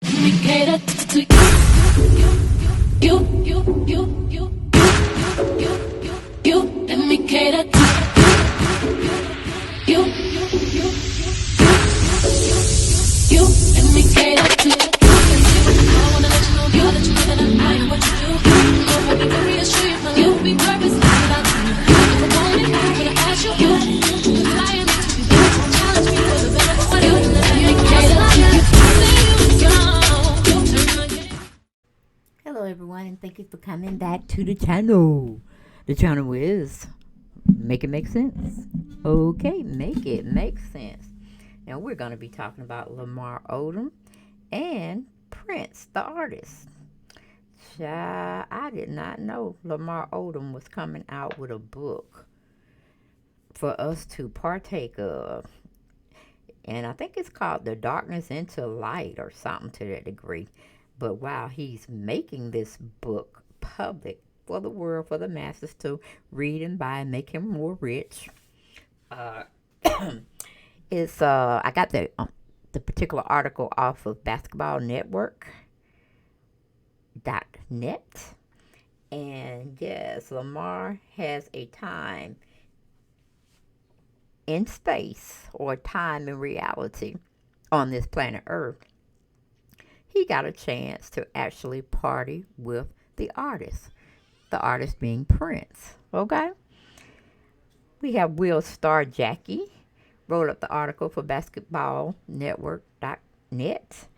me cater to you. Let me cater to you. Let me cater to I wanna let you know, girl, that you know that I am what you do. So let me reassure you, my love will be purpose without you. If I want it, I'm gonna ask you. Flying to be better, challenge me for the better. What do you let me cater to you? Hello, everyone, and thank you for coming back to the channel. The channel is Make It Make Sense. Okay, make it make sense. Now, we're going to be talking about Lamar Odom and Prince, the artist. Child, I did not know Lamar Odom was coming out with a book for us to partake of. And I think it's called The Darkness into Light or something to that degree. But while he's making this book public for the world, for the masses to read and buy and make him more rich, uh, it's I got the particular article off of basketballnetwork.net. And yes, Lamar has a time in space or time in reality on this planet Earth. He got a chance to actually party with the artist being Prince. Okay? We have Will Star Jackie wrote up the article for basketballnetwork.net,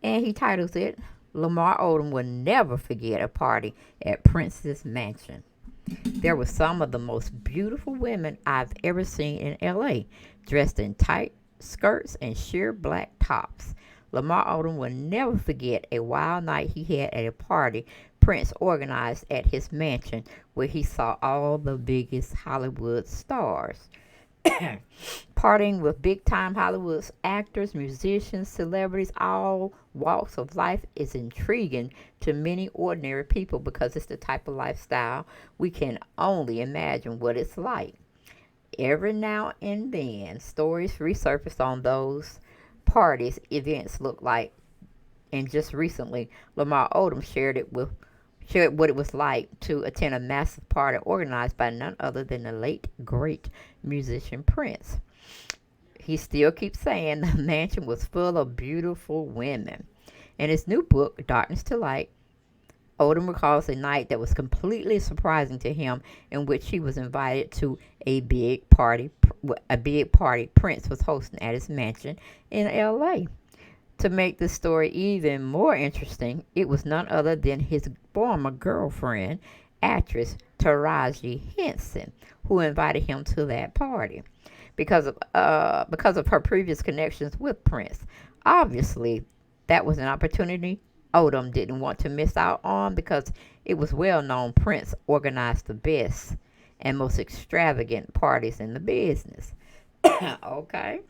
and he titles it, Lamar Odom will never forget a party at Prince's mansion. There were some of the most beautiful women I've ever seen in LA, dressed in tight skirts and sheer black tops. Lamar Odom will never forget a wild night he had at a party Prince organized at his mansion where he saw all the biggest Hollywood stars. Partying with big time Hollywood actors, musicians, celebrities, all walks of life is intriguing to many ordinary people because it's the type of lifestyle we can only imagine what it's like. Every now and then, stories resurface on those parties events look like, and just recently, Lamar Odom shared what it was like to attend a massive party organized by none other than the late great musician Prince. He still keeps saying the mansion was full of beautiful women. In his new book, Darkness to Light, Odom recalls a night that was completely surprising to him, in which he was invited to a big party Prince was hosting at his mansion in LA. To make the story even more interesting, it was none other than his former girlfriend, actress Taraji Henson, who invited him to that party because of her previous connections with Prince. Obviously, that was an opportunity Odom didn't want to miss out on because it was well known Prince organized the best and most extravagant parties in the business. Okay.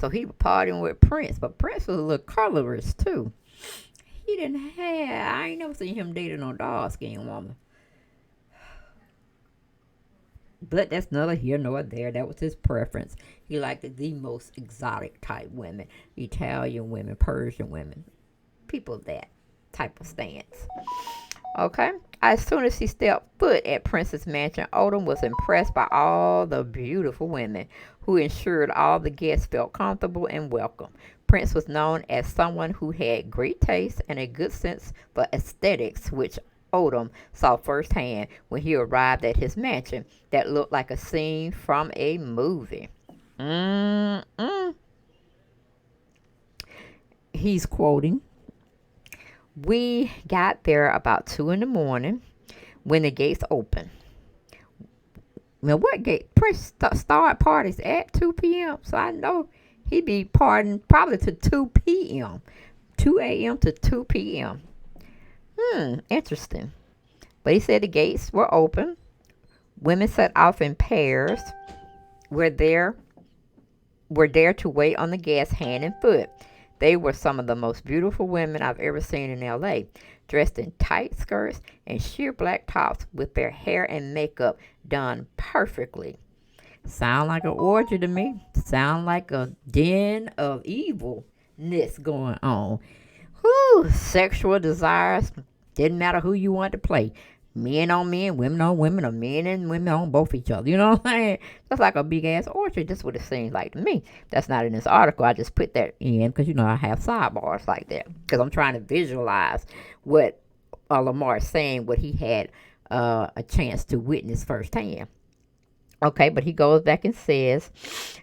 So he was partying with Prince, but Prince was a little colorist too. He didn't have, I ain't never seen him dating no dark skinned woman. But that's neither here nor there. That was his preference. He liked the most exotic type women, Italian women, Persian women, people of that type of stance. Okay. As soon as he stepped foot at Prince's mansion, Odom was impressed by all the beautiful women who ensured all the guests felt comfortable and welcome. Prince was known as someone who had great taste and a good sense for aesthetics, which Odom saw firsthand when he arrived at his mansion that looked like a scene from a movie. Mm-mm. He's quoting, we got there about 2 in the morning when the gates opened. Now, what gate? Prince start parties at 2 p.m., so I know he'd be partying probably to 2 p.m., 2 a.m. to 2 p.m. Interesting. But he said the gates were open. Women set off in pairs. Were there to wait on the guests hand and foot. They were some of the most beautiful women I've ever seen in LA, dressed in tight skirts and sheer black tops with their hair and makeup done perfectly. Sound like an orgy to me. Sound like a den of evil going on. Whew, sexual desires didn't matter who you wanted to play. Men on men, women on women, or men and women on both each other. You know what I'm saying? That's like a big ass orchard. That's what it seems like to me. That's not in this article. I just put that in because, I have sidebars like that. Because I'm trying to visualize what Lamar is saying, what he had a chance to witness firsthand. Okay, but he goes back and says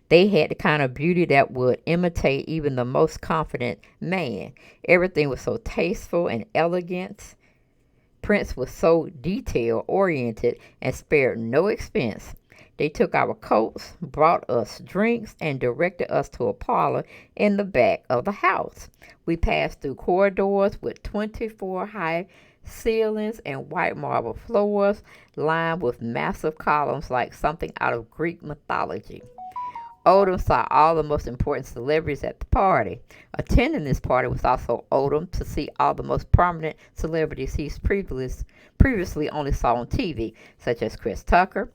they had the kind of beauty that would imitate even the most confident man. Everything was so tasteful and elegant. Prince was so detail oriented and spared no expense. They took our coats, brought us drinks, and directed us to a parlor in the back of the house. We passed through corridors with 24 high ceilings and white marble floors lined with massive columns like something out of Greek mythology. Odom saw all the most important celebrities at the party. Attending this party was also Odom to see all the most prominent celebrities he's previously only saw on TV, such as Chris Tucker,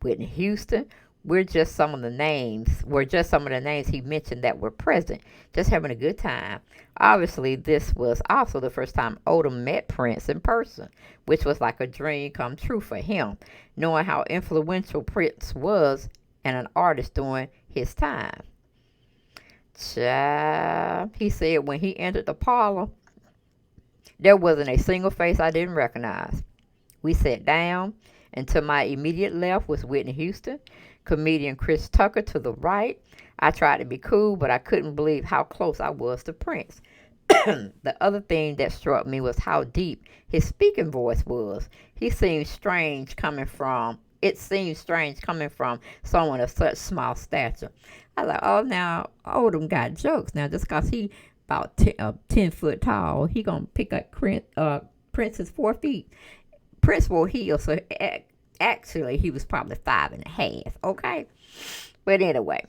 Whitney Houston. Were just some of the names he mentioned that were present, just having a good time. Obviously, this was also the first time Odom met Prince in person, which was like a dream come true for him, knowing how influential Prince was and an artist during his time. Child, he said when he entered the parlor, there wasn't a single face I didn't recognize. We sat down, and to my immediate left was Whitney Houston, comedian Chris Tucker to the right. I tried to be cool, but I couldn't believe how close I was to Prince. The other thing that struck me was how deep his speaking voice was. It seemed strange coming from someone of such small stature. I was like, oh, now Odom got jokes. Now, just because he about 10 foot tall, he going to pick up Prince's 4 feet. Prince wore heels, so actually he was probably 5.5, okay? But anyway,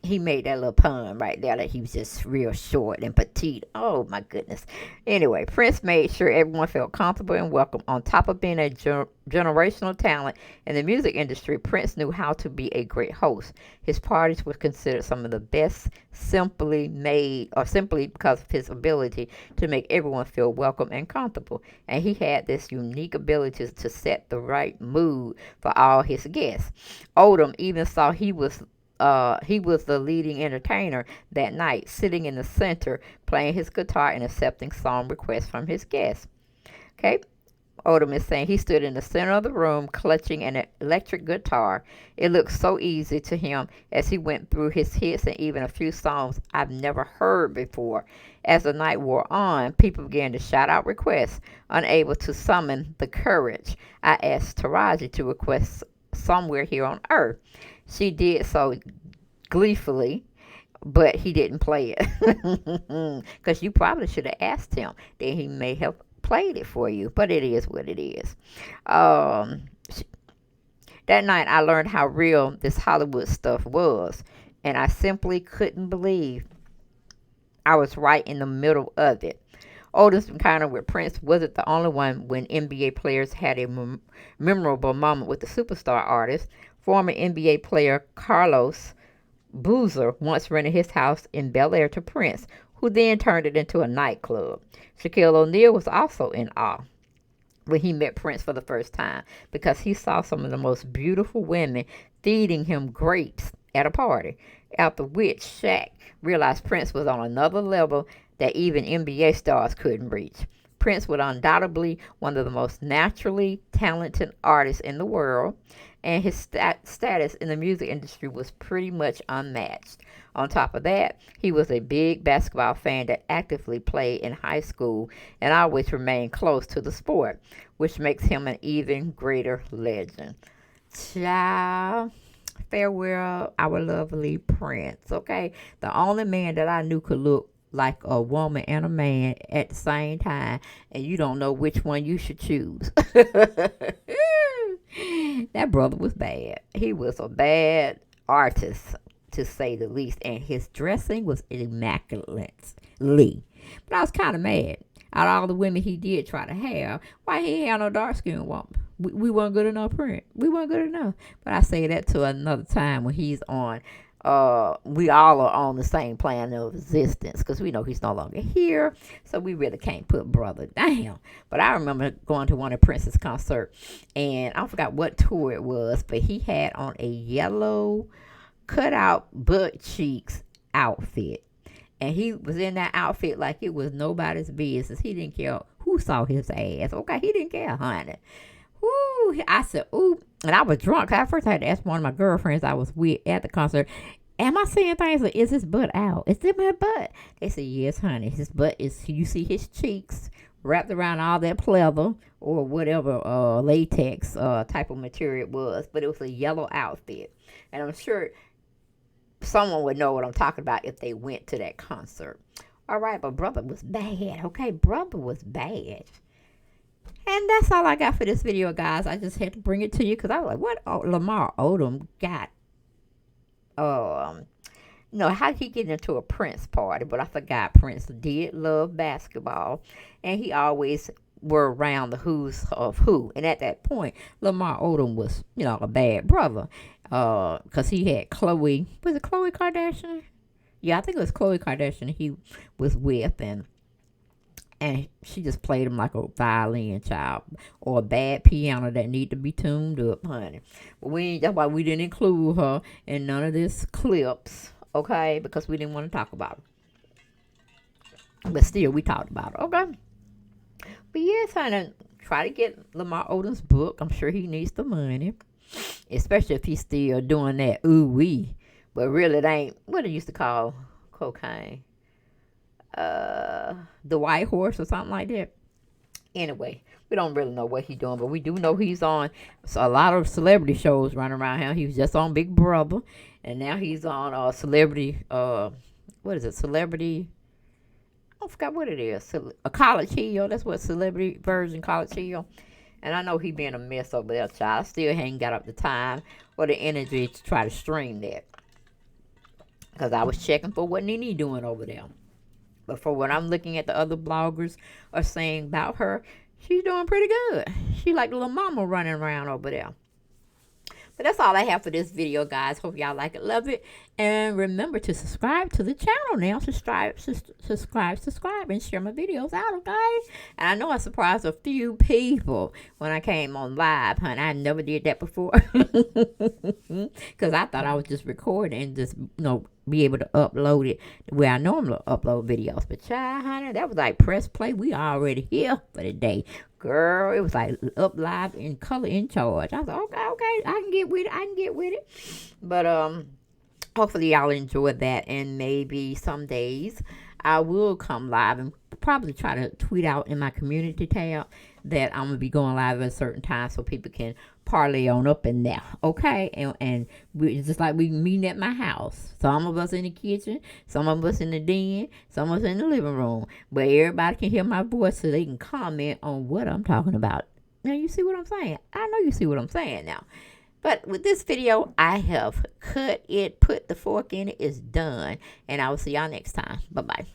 he made that little pun right there that he was just real short and petite. Oh, my goodness. Anyway, Prince made sure everyone felt comfortable and welcome. On top of being a generational talent in the music industry, Prince knew how to be a great host. His parties were considered some of the best simply because of his ability to make everyone feel welcome and comfortable. And he had this unique ability to set the right mood for all his guests. Odom even saw he was the leading entertainer that night, sitting in the center, playing his guitar and accepting song requests from his guests. Okay, Odom is saying he stood in the center of the room, clutching an electric guitar. It looked so easy to him as he went through his hits and even a few songs I've never heard before. As the night wore on, people began to shout out requests. Unable to summon the courage, I asked Taraji to request Somewhere Here on Earth. She did so gleefully, but he didn't play it. Because you probably should have asked him. Then he may have played it for you. But it is what it is. That night I learned how real this Hollywood stuff was. And I simply couldn't believe I was right in the middle of it. Odom's encounter with Prince wasn't the only one when NBA players had a memorable moment with the superstar artist. Former NBA player Carlos Boozer once rented his house in Bel Air to Prince, who then turned it into a nightclub. Shaquille O'Neal was also in awe when he met Prince for the first time because he saw some of the most beautiful women feeding him grapes at a party, after which Shaq realized Prince was on another level that even NBA stars couldn't reach. Prince was undoubtedly one of the most naturally talented artists in the world, and his status in the music industry was pretty much unmatched. On top of that, he was a big basketball fan that actively played in high school and always remained close to the sport, which makes him an even greater legend. Ciao. Farewell, our lovely Prince, okay? The only man that I knew could look like a woman and a man at the same time, and you don't know which one you should choose. That brother was bad. He was a bad artist, to say the least, and his dressing was immaculately. But I was kind of mad. Out of all the women he did try to have, why he ain't had no dark skinned woman? We weren't good enough, Prince. We weren't good enough. But I say that to another time when he's on we all are on the same plan of existence because we know he's no longer here. So we really can't put brother down. But I remember going to one of Prince's concert, and I forgot what tour it was, but he had on a yellow cutout butt cheeks outfit. And he was in that outfit like it was nobody's business. He didn't care who saw his ass. Okay, he didn't care, honey. Woo! I said, ooh. And I was drunk. At first, I had to ask one of my girlfriends I was with at the concert, am I saying things like, is his butt out? Is it my butt? They said, yes, honey. His butt is, you see his cheeks wrapped around all that pleather or whatever latex type of material it was. But it was a yellow outfit. And I'm sure someone would know what I'm talking about if they went to that concert. All right, but brother was bad. Okay, brother was bad. And that's all I got for this video, guys. I just had to bring it to you because I was like, what? Oh, Lamar Odom got, how did he get into a Prince party? But I forgot Prince did love basketball. And he always were around the who's of who. And at that point, Lamar Odom was, a bad brother. Because he had Khloe, was it Khloe Kardashian? Yeah, I think it was Khloe Kardashian he was with, and she just played him like a violin child or a bad piano that need to be tuned up, honey. But that's why we didn't include her in none of this clips, okay? Because we didn't want to talk about her. But still, we talked about her, okay? But yes, honey, try to get Lamar Odom's book. I'm sure he needs the money. Especially if he's still doing that ooh-wee. But really, it ain't what it used to call cocaine. The white horse or something like that. Anyway, we don't really know what he's doing, but we do know he's on a lot of celebrity shows running around here. He was just on Big Brother, and now he's on celebrity, what is it, celebrity, I forgot what it is, a College Hill, that's what celebrity version College Hill. And I know he being a mess over there, child. I still ain't got up the time or the energy to try to stream that. Because I was checking for what Nene doing over there. But for what I'm looking at the other bloggers are saying about her, she's doing pretty good. She like the little mama running around over there. But that's all I have for this video, guys. Hope y'all like it, love it. And remember to subscribe to the channel now. Subscribe, and share my videos out, okay? And I know I surprised a few people when I came on live, honey. I never did that before. Because I thought I was just recording and just, be able to upload it where I normally upload videos. But child, honey, that was like press play. We already here for the day. Girl, it was like up live in color in charge. I was like, okay, I can get with it. But hopefully y'all enjoyed that, and maybe some days I will come live and probably try to tweet out in my community tab that I'm gonna be going live at a certain time so people can parlay on up in there, okay? And we just like we meeting at my house. Some of us in the kitchen, some of us in the den, some of us in the living room, but everybody can hear my voice so they can comment on what I'm talking about. Now you see what I'm saying? I know you see what I'm saying now. But with this video, I have cut it, put the fork in it, it's done, and I will see y'all next time. Bye bye.